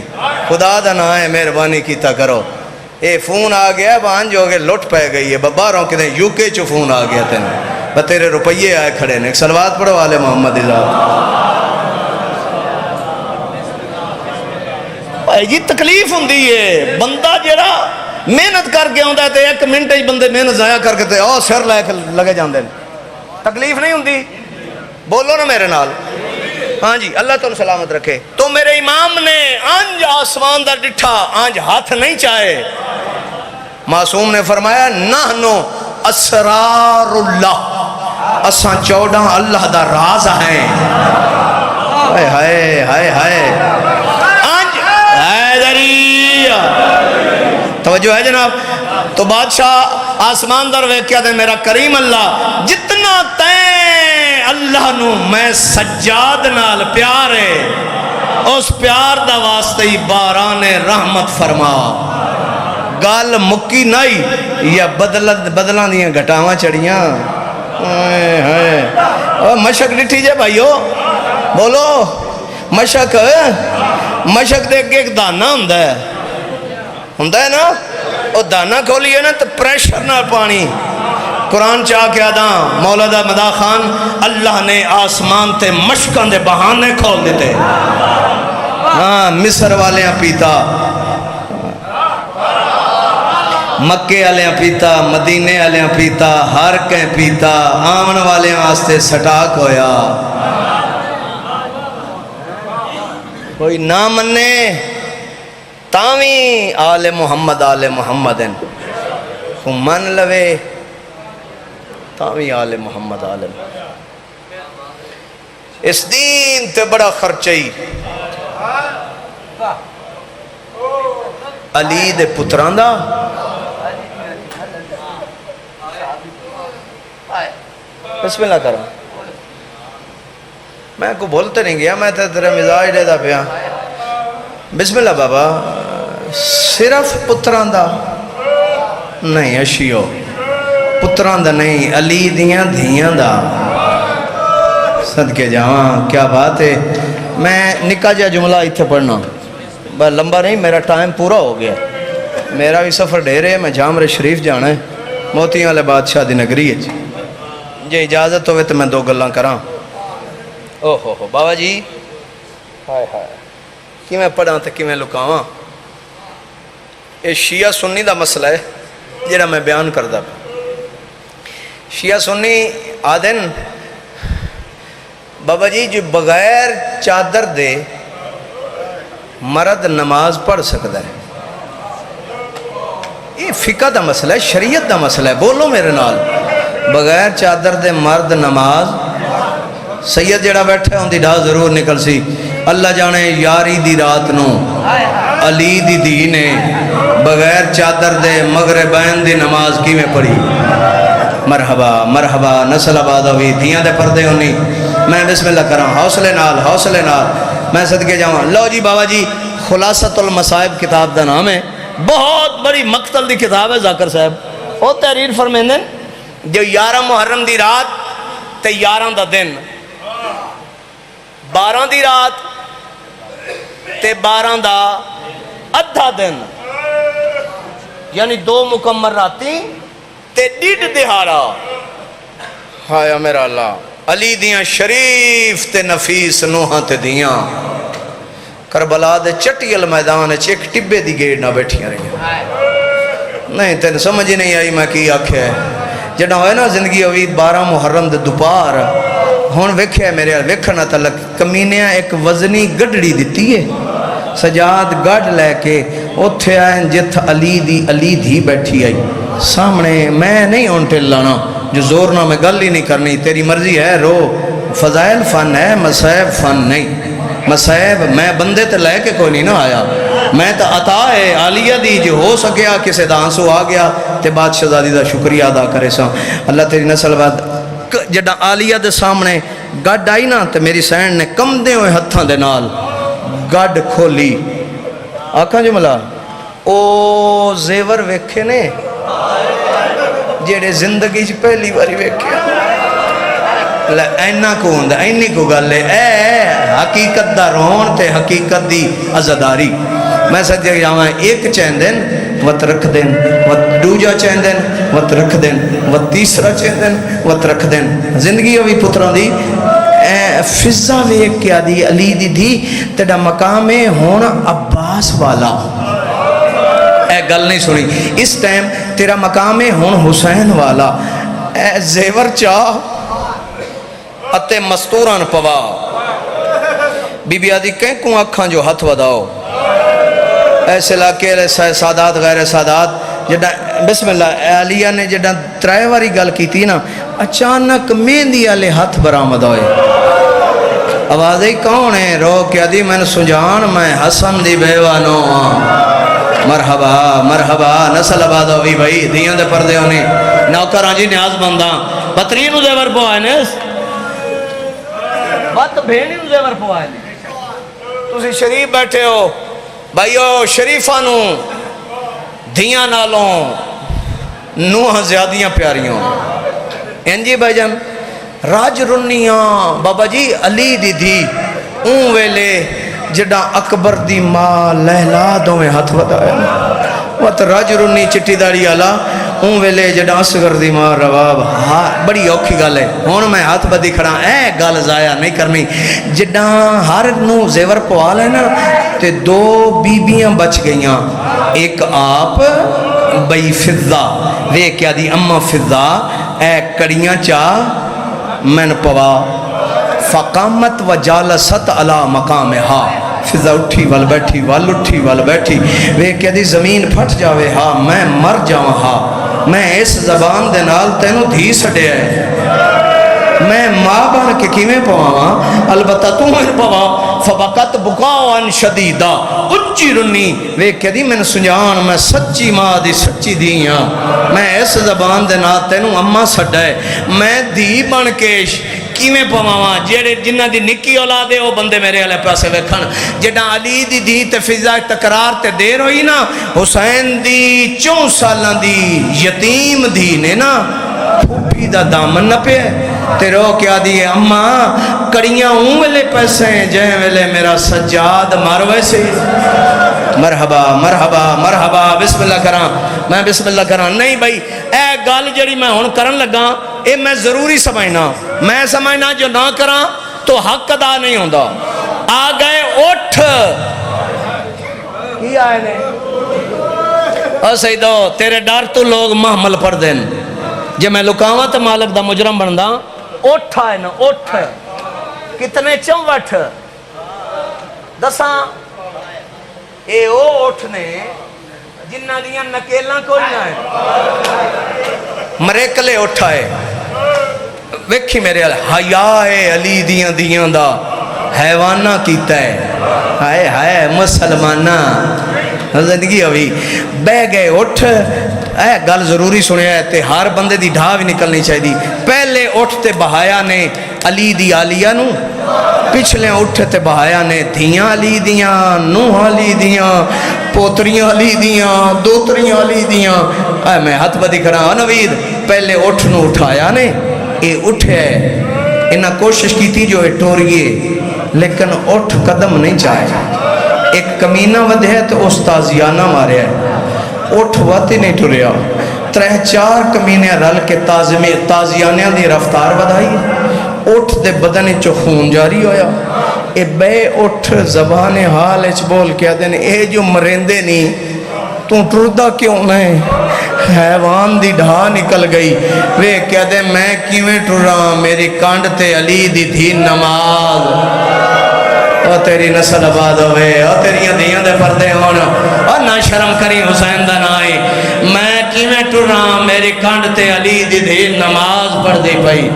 خدا دا نا ہے مہربانی کیتا کرو. اے فون آ گیا بانج ہو گئے لٹ پہ گئی ہے بباروں کدھیں یو کے چو فون آ گیا تینوں تیرے روپیے آئے کھڑے نے. ایک صلوات پڑھو آل محمد یہ تکلیف ہوندی ہے بندہ جڑا محنت کر کے آندا ہے تے ایک منٹ ہی بندے محنت ضائع کر کے تے او سر لے کے لگے جاندے تکلیف نہیں ہوندی. بولو نا میرے نال ہاں جی اللہ تو سلامت رکھے. تو میرے امام نے آنج آسمان دا ڈٹھا آنج ہاتھ نہیں چاہے. معصوم نے فرمایا نحنو اسرار اللہ اساں 14 اللہ دا راز ہیں. ہائے ہائے ہائے ہائے آنج حیدری توجہ ہے جناب. تو بادشاہ آسمان در وے کیا دے میرا کریم اللہ جتنا تین اللہ نو میں سجاد نال پیار ہے اس پیار دا واسطے ہی باران رحمت فرما. گال مکی نہیں یا بدلان دیاں گھٹاواں چڑیاں مشک ڈٹھی جے بھائیو بولو مشک مشک دے ایک دانا ہندہ ہے نا وہ دانا کھولیے نا تو پریشر نہ پانی. قرآن چاہ کے آدھاں مولا دا مدا خان اللہ نے آسمان تے مشکان دے بہانے کھول دیتے. ہاں مصر والے ہیں پیتا مکے والے پیتا مدینے والے پیتا ہر کہیں پیتا آمن والے واسطے سٹاک ہویا کوئی نہ منے تاویں آل محمد کو من لوے تاویں آل محمد اس دین تے بڑا خرچئی علی دے پتران دا بسم اللہ کرو میں کو بولتے نہیں گیا میں تیرے مزاج دے دا پیا بسم اللہ بابا صرف پتران دا نہیں اشیو پتران دا نہیں علی دیاں دھیاں دا صدقے جاواں کیا بات ہے میں نکا جا جملہ اتھے پڑھنا بس لمبا نہیں میرا ٹائم پورا ہو گیا میرا بھی سفر ڈھیر ہے میں جامع شریف جانا ہے موتیاں والے بادشاہ دی نگری ہے جی اجازت ہوئے تو میں دو گلاں کراں اوہ بابا جی ہائے ہائے کی میں پڑھاں تو کی میں لکاواں یہ شیعہ سنی دا مسئلہ ہے جڑا میں بیان کردہ شیعہ سنی آدن بابا جی جو بغیر چادر دے مرد نماز پڑھ سکتا ہے یہ فقہ دا مسئلہ ہے شریعت دا مسئلہ ہے بولو میرے نال بغیر چادر دے مرد نماز سید جڑا بیٹھا ہوں دی ڈھا ضرور نکل سی اللہ جانے یاری دی رات نو علی دی دینے بغیر چادر دے مغربین دی نماز کی میں پڑھی مرحبا مرحبا نسل آباد ہوئی دیاں دے پردے ہونی میں بسم اللہ کراں حوصلے نال میں صدقے جاؤں لو جی بابا جی خلاصۃ المصائب کتاب دا نام ہے بہت بڑی مقتل دی کتاب ہے ذاکر صاحب وہ تحریر فرمیندن جو 11 محرم دی رات تے 11 دا دن 12 دی رات تے 12 دا ادھا دن یعنی 2 مکمل راتی تے 1.5 دہاڑا ہایا میرا اللہ علی دیاں شریف تے نفیس نوحاں تے دیاں کربلا دے چٹیل میدان ایک ٹبے دی گیڑ نہ بیٹھیاں رہی نہیں تین سمجھ نہیں آئی میں کی آکھے جڑا ہوئے نا زندگی ہوئی 12 محرم دے دوپار ہون ویکھے میرے ویکھنا تلک کمینیاں ایک وزنی گڑڑی دیتی ہے سجاد گڑ لے کے اتھے آئیں جت علی دی بیٹھی آئی سامنے میں نہیں اونٹے لانا جو زورنا میں گل ہی نہیں کرنی تیری مرضی ہے رو فضائل فن ہے مسائب فن نہیں مسائب میں بندے تے لے کے کوئی نہیں نہ آیا میں تو عطا ہے عالیہ دی جو ہو سکیا کسے دا آنسو آ گیا تے بادشاہ زادی دا شکریہ ادا کرے سا اللہ تیری نسل بعد جڑا عالیہ دے سامنے گڈ آئی نا تے میری سینڈ نے کم دے ہوئے ہتھاں دے نال گڈ کھولی آکھاں جو ملا او زیور ویکھے نے جیڑے زندگی چ پہلی باری ویکھے اینا کو ہوندہ اینی کو گلے اے حقیقت دا رون تے حقیقت دی عزداری میں سکتے جاؤں ایک چین دن وط رکھ دن وط دوجا چین دن وط رکھ دن وط تیسرا چین دن وط رکھ دن زندگی ہوئی پتران دی فضا ویک کیا دی علی دی تیڑا مقام ہونا عباس والا اے گل نہیں سنی اس ٹائم تیرا مقام ہون حسین والا اے زیور چاہ اتے مستوران پوا بی بی آدھی کہیں کوں اکھاں جو ہتھ وداؤ ایسے علاقے سادات غیر سادات جڑا بسم اللہ علیہ نے جڑا ترائے واری گل کی تھی نا اچانک مہندی والے ہتھ برآمد ہوئے آوازیں کون ہے رو کیا دی میں نے سجان میں حسن دی بیوانو مرحبا مرحبا نسل آباد ہوئی بھائی دیاں دے پردے ہونے نوکر آجی نیاز بندہ بطرین زیور پو آئے نیس بات بھینی زیور پو آئے نیس تسی شریف بیٹھے ہو بھائیو شریفانو دیاں نالوں نوح زیادیاں پیاریوں انجی بھائی جان راج رنیاں بابا جی علی دی اون ویلے جڑا اکبر دی ماں لہلا دوں میں ہاتھ بتایا وقت راج رنی چٹی داڑی آلا اون ویلے جڑا اصغر دی ماں رواب بڑی اوکھی گل ہے ہون میں ہاتھ بدی کھڑا اے گل ضائع نہیں کرنی جڑا ہر نو زیور پوال ہے نا تے 2 بیبیاں بچ گئیاں ایک آپ بئی فضا وے کیا دی اما فضا اے کڑیاں چا من پوا فقامت و جالست علی مقامہا فضا اٹھی وال بیٹھی وال اٹھی وال بیٹھی وے کیا دی زمین پھٹ جاوے ہا میں مر جاواں ہا میں اس زبان دے نال تینوں دھی سڑے ہے میں ماں بن کے کیویں پواواں البتہ تو میں پواں فبقت بکاؤن شدیدہ اچھی رنی وے کہدی میں سنجان میں سچی ماں دی سچی دیاں میں اس زبان دے نال تینوں اماں سڈے میں دھی بن کے کیویں پواواں جڑے جنہ دی نکی اولاد ہے وہ بندے میرے والے پاسے ویکھن جڑا علی دی دھی تے فضا تکرار تے دیر ہوئی نا حسین دی 4 سالاں دی یتیم دھی نے نا پھوپھی دا دامن نہ پہ تے رو کیا دیئے اماں کڑیاں ہوں ویلے پیسے ہیں جہیں ویلے میرا سجاد مار ویسے مرحبا مرحبا مرحبا بسم اللہ کران میں بسم اللہ کران نہیں بھائی اے گال جڑی میں ہون کرن لگا اے میں ضروری سمجھنا میں سمجھنا جو نہ کران تو حق ادا نہیں ہوندہ آ گئے اٹھ کی آئے نے او سیدو تیرے ڈار تو لوگ محمل پڑھ دیں جب میں لکاواں تو مالک دا مجرم بندہ اٹھ آئے نا اٹھ کتنے چموٹ دساں اے او اٹھ نے جنہ دیاں نکیلاں کوئی نہ ہے مریکلے اٹھ آئے ویکھی میرے حیاء علی دیاں دا حیوانہ کیتا ہے ہائے ہائے مسلمانہ زندگی ہوئی بہ گئے اٹھ اے گل ضروری سنے ہے تے ہر بندے دی ڈھا بھی نکلنی چاہیے پہلے اٹھ تے بہایا نے علی دی آلیہ نو پچھلے اٹھ تے بہایا نے دھیاں علی دیاں نوح علی دیاں پوتریاں علی دیاں دوتریاں علی دیاں اے میں ہاتھ بدی کرا نوید پہلے اٹھ نو اٹھایا نے اے اٹھے انہاں کوشش کی تھی جو اے ٹوریے لیکن اٹھ قدم نہیں چاہے ایک کمینہ ودھ ہے تو اس تازیانہ مارے ہے اٹھ وقت ہی نہیں ٹریا 3-4 کمینے رل کے تازیانیاں دی رفتار بدھائی اٹھ دے بدن چو خون جاری ہویا اے بے اٹھ زبان حال اچ بول کیا دینے اے جو مرندے نہیں تو ٹردہ کیوں نہیں حیوان دی ڈھا نکل گئی وے کیا دے میں کیویں ٹرا میری کانڈ تے علی دی دھی نماز او تیری نسل آباد ہوئے او تیریاں دیاں دے پردے ہونا اور نہ شرم کری حسین دا نائی میں کیویں ٹرا میری کانڈ تے علی دی دھی نماز پڑھ دی پئی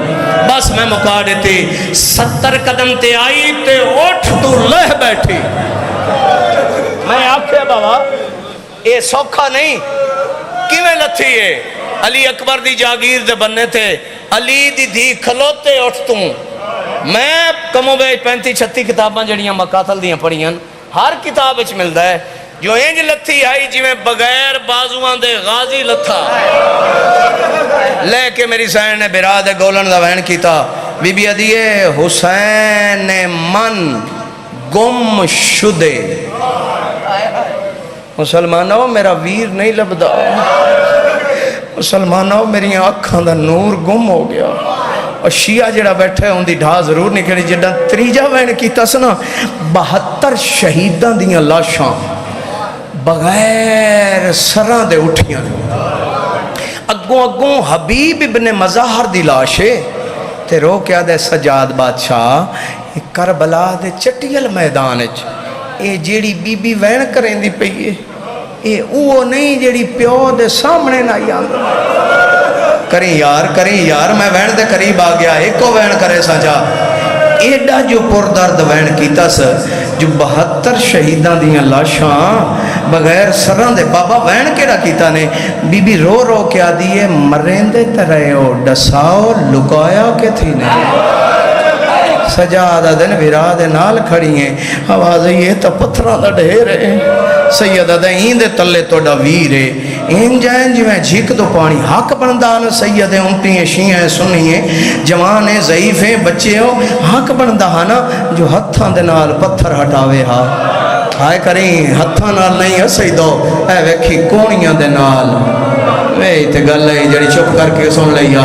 بس میں مکا دیتی 70 قدم تے آئی تے اٹھ تو لہ بیٹھی میں آکھے بابا اے سوکھا نہیں کیویں لتھی ہے علی اکبر دی جاگیر دے بننے تھے علی دی دھی کھلوتے اٹھ توں میں کمو بے 35-36 کتاباں جڑیاں مقاتل دیاں پڑھیاں ہر کتاب اچھ ملتا ہے جو انج لتھی آئی جی میں بغیر بازوان دے غازی لتھا لے کے میری سین نے براد گولن دا وین کیتا بی بی ادیے حسین من گم شدے مسلمانوں میرا ویر نہیں لبدا مسلمانوں میری آنکھاں دا نور گم ہو گیا اور شیعہ جڑا بیٹھے ہیں ان دی ڈھا ضرور نہیں کری جڑا تریجہ وین کیتا سنا 72 شہیدان دیاں لاشاں بغیر سران دے اٹھیاں اگوں حبیب ابن مظاہر دی لاشے تے رو کیا دے سجاد بادشاہ کربلا دے چٹیل میدان اے جیڑی بی بی وین کریں دی پئیے اے اوہ نہیں جیڑی پیو دے سامنے نہ آیا کریں یار میں وین دے قریب آ گیا ایک کو وین کرے سانجا ایڈا جو پردرد وین کیتا سا جو 72 شہیدان دیاں لاشاں بغیر سران دے بابا وین کیڑا کیتا نے بی بی رو رو کیا دیئے مرندے ترہو ڈساؤ لکایا کے تھی نہیں سجادہ دن براد نال کھڑی ہیں آواز یہ تو پتھرہ دا ڈھیر ہے سیدہ دا این دے تلے تو ڈا ویر ہے این جائیں جو میں جھک دو پانی حق بندان سیدہ امتی ہیں شیعہ سنی ہیں جوان ہیں ضعیف ہیں بچے ہو حق بندانا جو ہتھاں دے نال پتھر ہٹاوے ہاں ہائے کریں ہتھاں نال نہیں ہے سیدہ اے ویکھی کونیاں دے نال تے گل ہے جڑی چپ کر کے سن لیا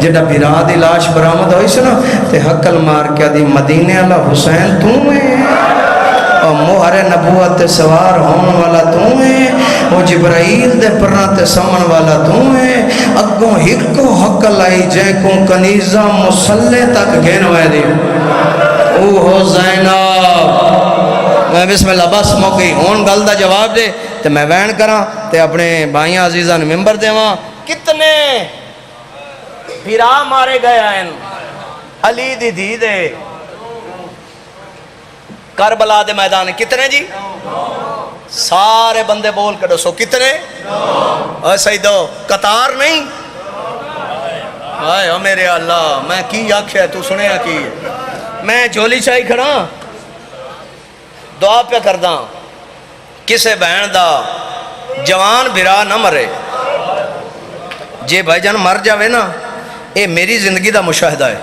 جڑا بھرا دی لاش برآمد ہوئی سی نا تے حقل مار کے دی مدینے والا حسین تو ہے اور مہر نبوت تے سوار ہون والا تو ہے، وہ جبرائیل دے پرنا تے سمن والا تو ہے، اگوں ہکو حق لائی جے کو کنیزہ مسلح تک گھن وے دی او ہو زینب۔ میں بسم اللہ بس موقعی ہون گل دا جواب دے تے میں وین کراں تے اپنے بھائیاں عزیزاں نے ممبر دے وہاں کتنے بھیرا مارے گئے ہیں علی دی دی دے کربلا دے میدان کتنے جی سارے بندے بول کے دسو کتنے ایسے دو قطار نہیں آئے میرے اللہ میں کی آکھیا تو سنے کی میں جھولی چاہی کھڑا دعا پہ کرداں کسے بہن دا جوان بھرا نہ مرے جے بھائی جان مر جاوے نا اے میری زندگی دا مشاہدہ ہے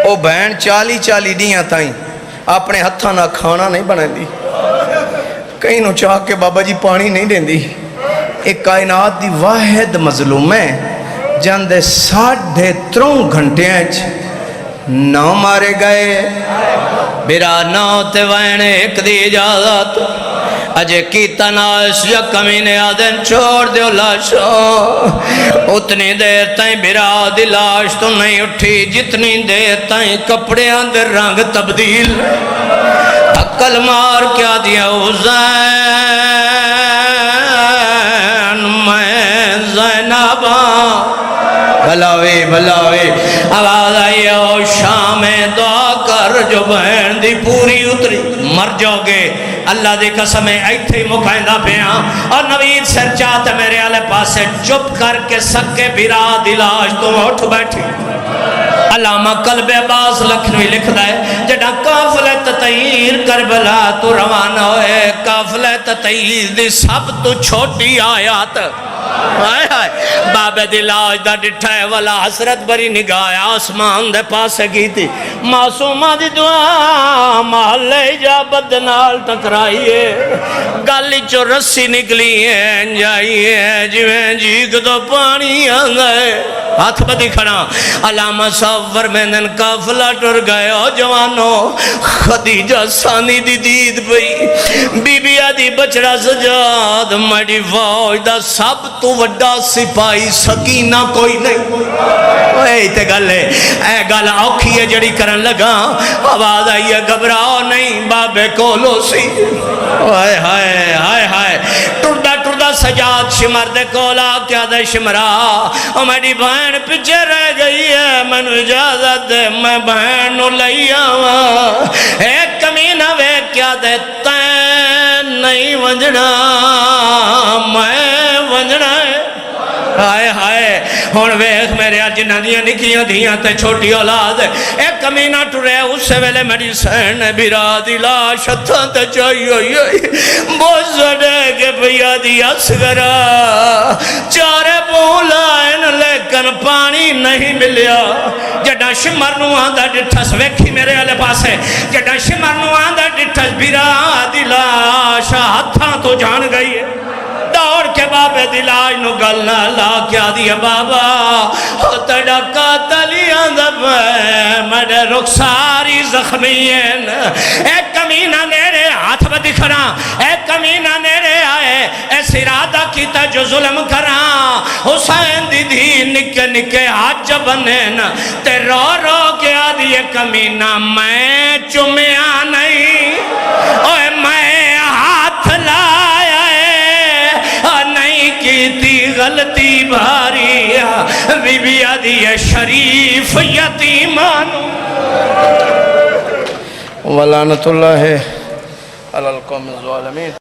او بہن 40 دیاں تائیں اپنے ہتھاں نہ کھانا نہیں بنے دی کہیں نو چاہ کے بابا جی پانی نہیں دیں دی ایک کائنات دی واحد مظلوم ہے جاندے 3.5 گھنٹے ہیں 9 مارے گئے بیرا 9 تے وینے ایک دی اجازت اجے کی تناش یا کمینے آدن چھوڑ دیو لاشو اتنی دیر تائیں بیرا دی لاش تو نہیں اٹھی جتنی دیر تائیں کپڑے اندر رنگ تبدیل عقل مار کیا دیا حسین میں زینباں بھلاوے آواز آئی او شام دعا کر جو بہن دی پوری اتری مر جاؤ گے اللہ دی قسم ایتھے مکائندہ پیاں اور نوید سر چاہتا میرے آلے پاسے چپ کر کے سکے بھیرا دلاش تم اٹھ بیٹھی علامہ قلب عباس لکھنوی لکھ دائے جڑا قافلہ تطہیر کربلا تو روانہ ہوئے قافلہ تطہیر دی سب تو چھوٹی آیات باب دلاج دا ڈٹھائے والا حسرت بری نگاہ آسمان دے پاسے کی تھی معصومہ دی دعا محلے اجابت نال ٹکرائیے گالی چو رسی نکلی ہے جائیے جویں جیگ دو پانی آنگئے ہاتھ بدی کھڑا علامہ صفر میں دن کافلہ ٹر گئے او جوانو خدیجہ ثانی دی دید پئی بی بی آدھی بچڑا سجاد مڑی فوج دا سب تو وڈا سپائی سکینہ کوئی نہیں اے تے گلے اے گل اوکھی ہے جڑی کرن لگا آواز آئی ہے گھبراؤ نہیں بابے کولو سی ہائے ہائے ہائے ہائے ٹردہ ٹردہ سجاد شمر دے کولا کیا دے شمرا او میری بہن پچھے رہ گئی ہے من اجازت دے میں بہن نو لئی آواں ایک کمینہ وے کیا دے تین نہیں ونجنا میں ونجنا ہے ہائے ہائے ہون ویخ میرے جنہ دیاں نکیاں دیاں تے چھوٹی اولاد ایک کمینہ ٹرے اس سے ویلے میری سین بیرا دلا شتھاں تے چاہیے بہت زڑے کے بھیا دیا سگرا چارے بولائن لیکن پانی نہیں ملیا جڑا شمر نو آندہ ڈٹھس ویکھی میرے علی پاسے جڑا شمر نو آندہ ڈٹھس بیرا دلا شاہتھاں تو جان گئی ہے دوڑ کے بابے دلاج نو گلنا لا کیا دیا بابا تڑا قاتلی اندب مڑے رخساری زخمین ایک کمینہ نیرے ہاتھ بدی کھرا ایک کمینہ نیرے آئے ایسی ارادہ کیتا جو ظلم کرا حسین دی دی نکے نکے ہاتھ بنین تے رو رو کے آدھی کمینہ میں چمیا نہیں اوہ میں ہاتھ لایا کیتی غلطی بھاری بی بی آدھی شریف یتیمانو ولعنت اللہ علی القوم الظالمین